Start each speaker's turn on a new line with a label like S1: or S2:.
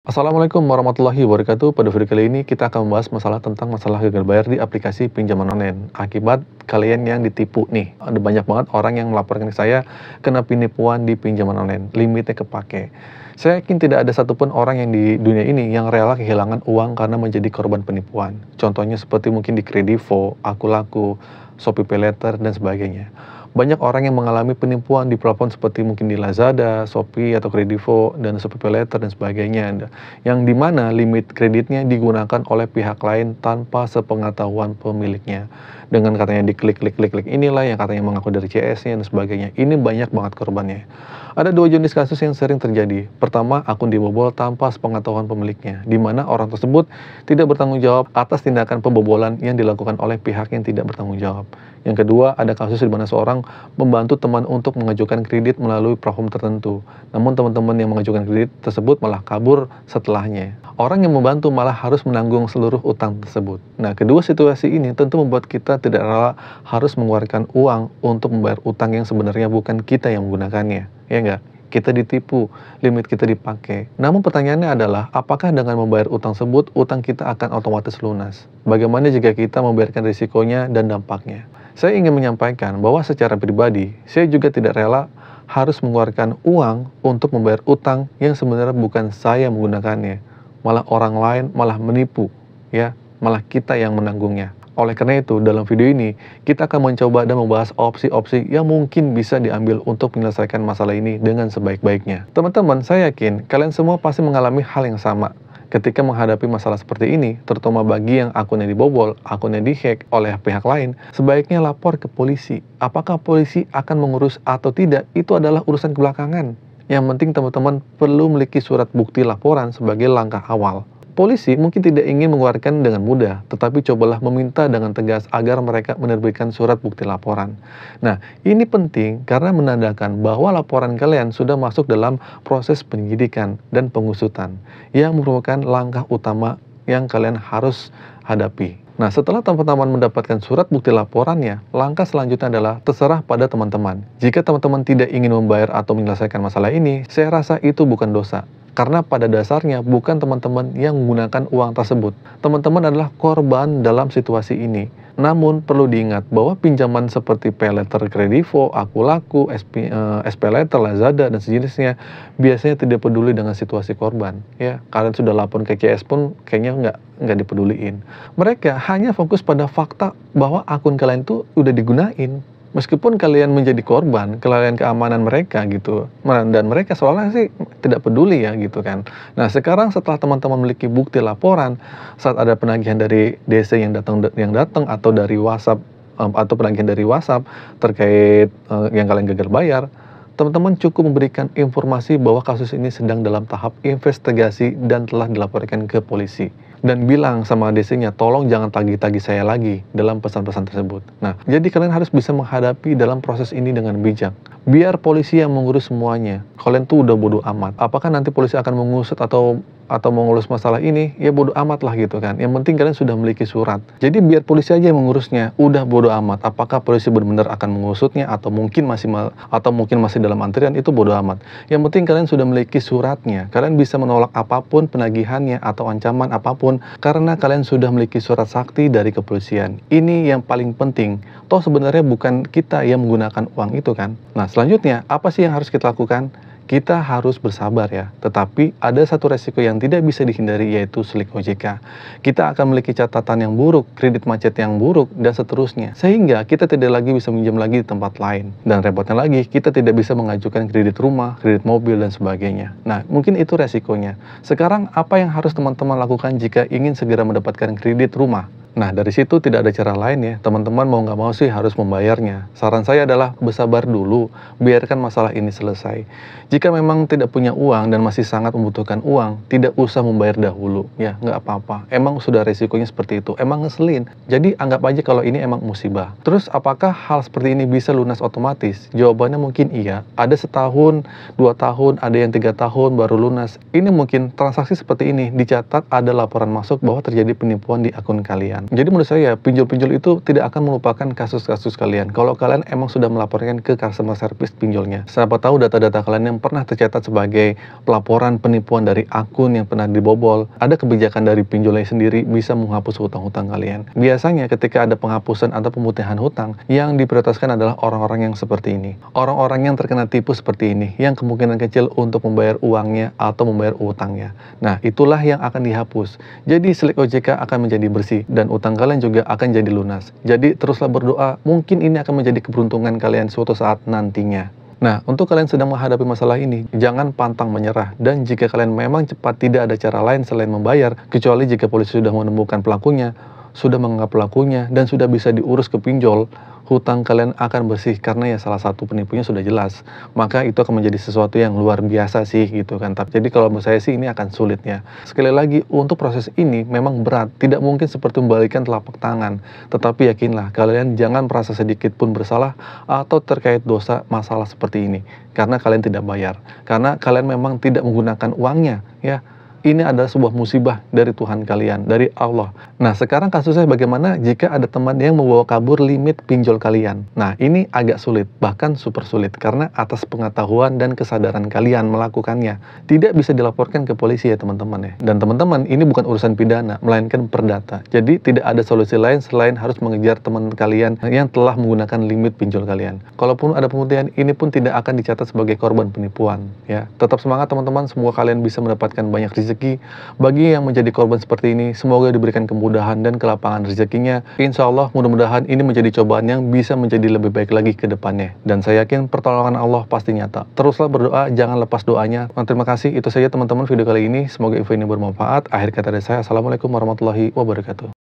S1: Assalamualaikum warahmatullahi wabarakatuh. Pada video kali ini kita akan membahas masalah gagal bayar di aplikasi pinjaman online. Akibat kalian yang ditipu nih. Ada banyak banget orang yang melaporkan ke saya kena penipuan di pinjaman online. Limitnya kepake. Saya yakin tidak ada satupun orang yang di dunia ini yang rela kehilangan uang karena menjadi korban penipuan. Contohnya seperti mungkin di Kredivo, Akulaku, Shopee Paylater, dan sebagainya. Banyak orang yang mengalami penipuan di platform seperti mungkin di Lazada, Shopee, atau Kredivo, dan Shopee Paylater, dan sebagainya. Yang dimana limit kreditnya digunakan oleh pihak lain tanpa sepengetahuan pemiliknya. Dengan katanya diklik, inilah yang katanya mengaku dari CS-nya, dan sebagainya. Ini banyak banget korbannya. Ada dua jenis kasus yang sering terjadi. Pertama, akun dibobol tanpa sepengetahuan pemiliknya, di mana orang tersebut tidak bertanggung jawab atas tindakan pembobolan yang dilakukan oleh pihak yang tidak bertanggung jawab. Yang kedua, ada kasus di mana seorang membantu teman untuk mengajukan kredit melalui platform tertentu. Namun teman-teman yang mengajukan kredit tersebut malah kabur setelahnya. Orang yang membantu malah harus menanggung seluruh utang tersebut. Nah, kedua situasi ini tentu membuat kita tidak rela harus mengeluarkan uang untuk membayar utang yang sebenarnya bukan kita yang menggunakannya. Ya enggak? Kita ditipu, limit kita dipakai. Namun pertanyaannya adalah, apakah dengan membayar utang tersebut, utang kita akan otomatis lunas? Bagaimana jika kita membiarkan risikonya dan dampaknya? Saya ingin menyampaikan bahwa secara pribadi, saya juga tidak rela harus mengeluarkan uang untuk membayar utang yang sebenarnya bukan saya menggunakannya. Malah orang lain malah menipu, ya, malah kita yang menanggungnya. Oleh karena itu, dalam video ini, kita akan mencoba dan membahas opsi-opsi yang mungkin bisa diambil untuk menyelesaikan masalah ini dengan sebaik-baiknya. Teman-teman, saya yakin kalian semua pasti mengalami hal yang sama. Ketika menghadapi masalah seperti ini, terutama bagi yang akunnya dibobol, akunnya dihack oleh pihak lain, sebaiknya lapor ke polisi. Apakah polisi akan mengurus atau tidak, itu adalah urusan kebelakangan. Yang penting teman-teman perlu memiliki surat bukti laporan sebagai langkah awal. Polisi mungkin tidak ingin mengeluarkan dengan mudah, tetapi cobalah meminta dengan tegas agar mereka menerbitkan surat bukti laporan. Nah, ini penting karena menandakan bahwa laporan kalian sudah masuk dalam proses penyidikan dan pengusutan, yang merupakan langkah utama yang kalian harus hadapi. Nah, setelah teman-teman mendapatkan surat bukti laporannya, langkah selanjutnya adalah terserah pada teman-teman. Jika teman-teman tidak ingin membayar atau menyelesaikan masalah ini, saya rasa itu bukan dosa. Karena pada dasarnya bukan teman-teman yang menggunakan uang tersebut. Teman-teman adalah korban dalam situasi ini. Namun perlu diingat bahwa pinjaman seperti Paylater Kredivo, Akulaku, SPaylater, Lazada, dan sejenisnya biasanya tidak peduli dengan situasi korban. Ya, kalian sudah lapor ke CS pun kayaknya nggak dipeduliin. Mereka hanya fokus pada fakta bahwa akun kalian tuh udah digunain. Meskipun kalian menjadi korban, kalian keamanan mereka gitu, dan mereka seolah sih tidak peduli ya gitu kan. Nah, sekarang setelah teman-teman memiliki bukti laporan, saat ada penagihan dari DC yang datang atau dari WhatsApp atau penagihan dari WhatsApp terkait yang kalian gagal bayar, teman-teman cukup memberikan informasi bahwa kasus ini sedang dalam tahap investigasi dan telah dilaporkan ke polisi. Dan bilang sama DC-nya, tolong jangan tagih-tagih saya lagi dalam pesan-pesan tersebut. Nah, jadi kalian harus bisa menghadapi dalam proses ini dengan bijak. Biar polisi yang mengurus semuanya. Kalian tuh udah bodo amat. Apakah nanti polisi akan mengusut atau mengurus masalah ini? Ya bodo amat lah gitu kan. Yang penting kalian sudah memiliki surat. Jadi biar polisi aja yang mengurusnya. Udah bodo amat. Apakah polisi benar-benar akan mengusutnya atau mungkin masih dalam antrian, itu bodo amat. Yang penting kalian sudah memiliki suratnya. Kalian bisa menolak apapun penagihannya atau ancaman apapun karena kalian sudah memiliki surat sakti dari kepolisian. Ini yang paling penting. Toh sebenarnya bukan kita yang menggunakan uang itu kan. Nah, selanjutnya apa sih yang harus kita lakukan? Kita harus bersabar ya, tetapi ada satu resiko yang tidak bisa dihindari, yaitu slik OJK. Kita akan memiliki catatan yang buruk, kredit macet yang buruk, dan seterusnya. Sehingga kita tidak lagi bisa minjam lagi di tempat lain. Dan repotnya lagi, kita tidak bisa mengajukan kredit rumah, kredit mobil, dan sebagainya. Nah, mungkin itu resikonya. Sekarang, apa yang harus teman-teman lakukan jika ingin segera mendapatkan kredit rumah? Nah, dari situ tidak ada cara lain ya, teman-teman mau nggak mau sih harus membayarnya. Saran saya adalah bersabar dulu, biarkan masalah ini selesai. Jika memang tidak punya uang dan masih sangat membutuhkan uang, tidak usah membayar dahulu, ya nggak apa-apa. Emang sudah resikonya seperti itu, emang ngeselin. Jadi anggap aja kalau ini emang musibah. Terus apakah hal seperti ini bisa lunas otomatis? Jawabannya mungkin iya. Ada setahun, 2 tahun, ada yang 3 tahun baru lunas. Ini mungkin transaksi seperti ini dicatat ada laporan masuk bahwa terjadi penipuan di akun kalian. kalian. Jadi menurut saya, pinjol-pinjol itu tidak akan melupakan kasus-kasus kalian. Kalau kalian emang sudah melaporkan ke customer service pinjolnya. Siapa tahu data-data kalian yang pernah tercatat sebagai pelaporan penipuan dari akun yang pernah dibobol, ada kebijakan dari pinjolnya sendiri bisa menghapus hutang-hutang kalian. Biasanya ketika ada penghapusan atau pemutihan hutang, yang diprioritaskan adalah orang-orang yang seperti ini. Orang-orang yang terkena tipu seperti ini, yang kemungkinan kecil untuk membayar uangnya atau membayar utangnya. Nah, itulah yang akan dihapus. Jadi Slik OJK akan menjadi bersih dan utang kalian juga akan jadi lunas. Jadi teruslah berdoa, mungkin ini akan menjadi keberuntungan kalian suatu saat nantinya. Nah, untuk kalian sedang menghadapi masalah ini, jangan pantang menyerah. Dan jika kalian memang cepat tidak ada cara lain selain membayar, kecuali jika polisi sudah menemukan pelakunya, sudah menganggap pelakunya, dan sudah bisa diurus ke pinjol, hutang kalian akan bersih karena ya salah satu penipunya sudah jelas. Maka itu akan menjadi sesuatu yang luar biasa sih gitu kan. Jadi kalau menurut saya sih ini akan sulitnya. Sekali lagi, untuk proses ini memang berat. Tidak mungkin seperti membalikkan telapak tangan. Tetapi yakinlah, kalian jangan merasa sedikit pun bersalah atau terkait dosa masalah seperti ini. Karena kalian tidak bayar. Karena kalian memang tidak menggunakan uangnya, ya. Ini adalah sebuah musibah dari Tuhan kalian, dari Allah. Nah, sekarang kasusnya bagaimana jika ada teman yang membawa kabur limit pinjol kalian? Nah, ini agak sulit, bahkan super sulit, karena atas pengetahuan dan kesadaran kalian melakukannya. Tidak bisa dilaporkan ke polisi ya teman-teman ya. Dan teman-teman, ini bukan urusan pidana, melainkan perdata. Jadi tidak ada solusi lain selain harus mengejar teman kalian yang telah menggunakan limit pinjol kalian. Kalaupun ada pemutihan, ini pun tidak akan dicatat sebagai korban penipuan. Ya, tetap semangat teman-teman, semoga kalian bisa mendapatkan banyak rezeki. Bagi yang menjadi korban seperti ini, semoga diberikan kemudahan dan kelapangan rezekinya. Insya Allah, mudah-mudahan ini menjadi cobaan yang bisa menjadi lebih baik lagi ke depannya. Dan saya yakin pertolongan Allah pasti nyata. Teruslah berdoa, jangan lepas doanya. Terima kasih, itu saja teman-teman video kali ini. Semoga info ini bermanfaat. Akhir kata dari saya, Assalamualaikum warahmatullahi wabarakatuh.